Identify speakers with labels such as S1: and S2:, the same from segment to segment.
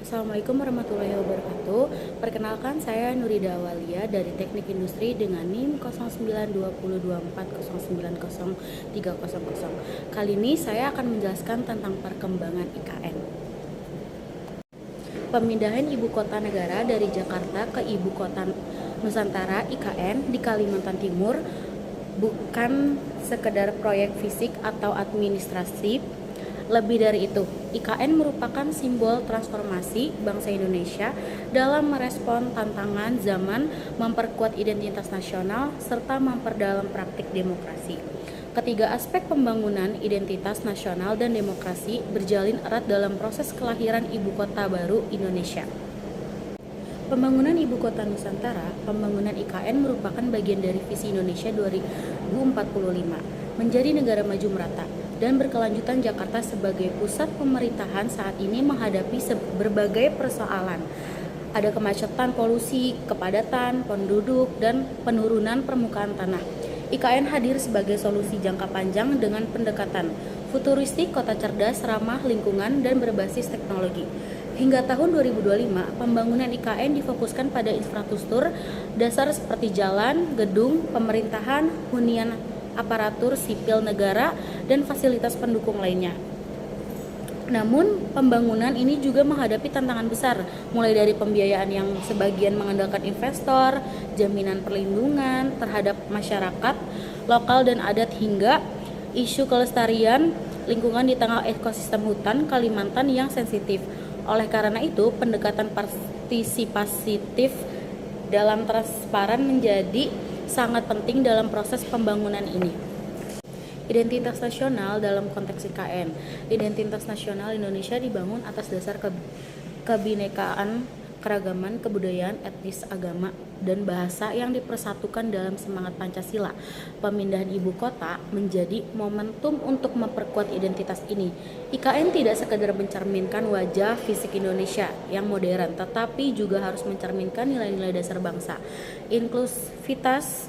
S1: Assalamualaikum warahmatullahi wabarakatuh. Perkenalkan, saya Nurida Awalia dari Teknik Industri dengan NIM 092024090300. Kali ini saya akan menjelaskan tentang perkembangan IKN. Pemindahan ibu kota negara dari Jakarta ke ibu kota Nusantara (IKN) di Kalimantan Timur bukan sekedar proyek fisik atau administrasi. Lebih dari itu, IKN merupakan simbol transformasi bangsa Indonesia dalam merespon tantangan zaman, memperkuat identitas nasional, serta memperdalam praktik demokrasi. Ketiga aspek pembangunan identitas nasional dan demokrasi berjalin erat dalam proses kelahiran ibu kota baru Indonesia. Pembangunan Ibu Kota Nusantara, pembangunan IKN merupakan bagian dari visi Indonesia 2045, menjadi negara maju merata, dan berkelanjutan. Jakarta sebagai pusat pemerintahan saat ini menghadapi berbagai persoalan. Ada kemacetan, polusi, kepadatan penduduk, dan penurunan permukaan tanah. IKN hadir sebagai solusi jangka panjang dengan pendekatan futuristik, kota cerdas, ramah lingkungan, dan berbasis teknologi. Hingga tahun 2025, pembangunan IKN difokuskan pada infrastruktur dasar seperti jalan, gedung, pemerintahan, hunian, aparatur sipil negara, dan fasilitas pendukung lainnya. Namun, pembangunan ini juga menghadapi tantangan besar, mulai dari pembiayaan yang sebagian mengandalkan investor, jaminan perlindungan terhadap masyarakat lokal dan adat, hingga isu kelestarian lingkungan di tengah ekosistem hutan Kalimantan yang sensitif. Oleh karena itu, pendekatan partisipatif dalam transparan menjadi sangat penting dalam proses pembangunan ini. Identitas nasional dalam konteks IKN. Identitas nasional Indonesia dibangun atas dasar kebinekaan, keragaman, kebudayaan, etnis, agama, dan bahasa yang dipersatukan dalam semangat Pancasila. Pemindahan ibu kota menjadi momentum untuk memperkuat identitas ini. IKN tidak sekedar mencerminkan wajah fisik Indonesia yang modern, tetapi juga harus mencerminkan nilai-nilai dasar bangsa, inklusivitas,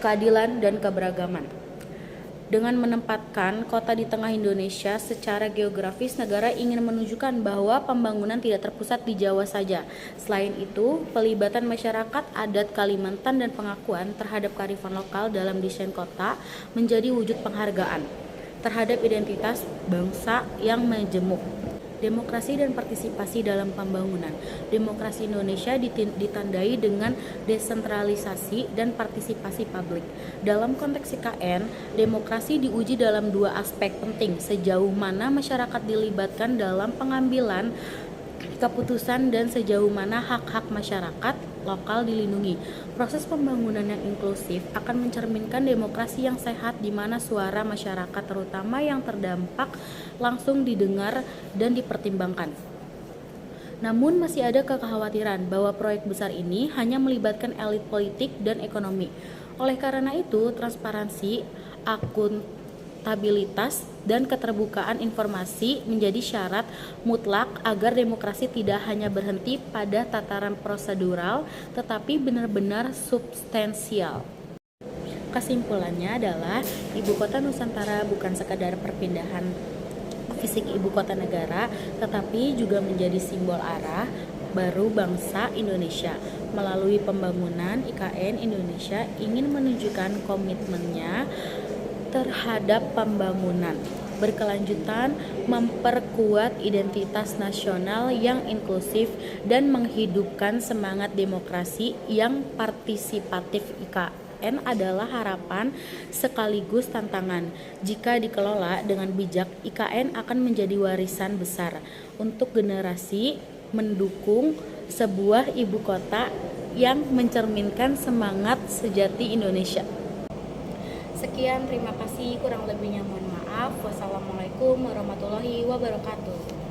S1: keadilan, dan keberagaman. Dengan menempatkan kota di tengah Indonesia secara geografis, negara ingin menunjukkan bahwa pembangunan tidak terpusat di Jawa saja. Selain itu, pelibatan masyarakat adat Kalimantan dan pengakuan terhadap kearifan lokal dalam desain kota menjadi wujud penghargaan terhadap identitas bangsa yang majemuk. Demokrasi dan partisipasi dalam pembangunan. Demokrasi Indonesia ditandai dengan desentralisasi dan partisipasi publik. Dalam konteks IKN, demokrasi diuji dalam dua aspek penting: sejauh mana masyarakat dilibatkan dalam pengambilan keputusan dan sejauh mana hak-hak masyarakat lokal dilindungi. Proses pembangunan yang inklusif akan mencerminkan demokrasi yang sehat di mana suara masyarakat, terutama yang terdampak, langsung didengar dan dipertimbangkan. Namun masih ada kekhawatiran bahwa proyek besar ini hanya melibatkan elit politik dan ekonomi. Oleh karena itu, transparansi, akuntabilitas, dan keterbukaan informasi menjadi syarat mutlak agar demokrasi tidak hanya berhenti pada tataran prosedural, tetapi benar-benar substansial. Kesimpulannya adalah, Ibu Kota Nusantara bukan sekadar perpindahan fisik ibu kota negara, tetapi juga menjadi simbol arah baru bangsa Indonesia. Melalui pembangunan, IKN Indonesia ingin menunjukkan komitmennya terhadap pembangunan berkelanjutan, memperkuat identitas nasional yang inklusif, dan menghidupkan semangat demokrasi yang partisipatif. IKN adalah harapan sekaligus tantangan. Jika dikelola dengan bijak, IKN akan menjadi warisan besar untuk generasi, mendukung sebuah ibu kota yang mencerminkan semangat sejati Indonesia. Sekian, terima kasih. Kurang lebihnya mohon maaf. Wassalamualaikum warahmatullahi wabarakatuh.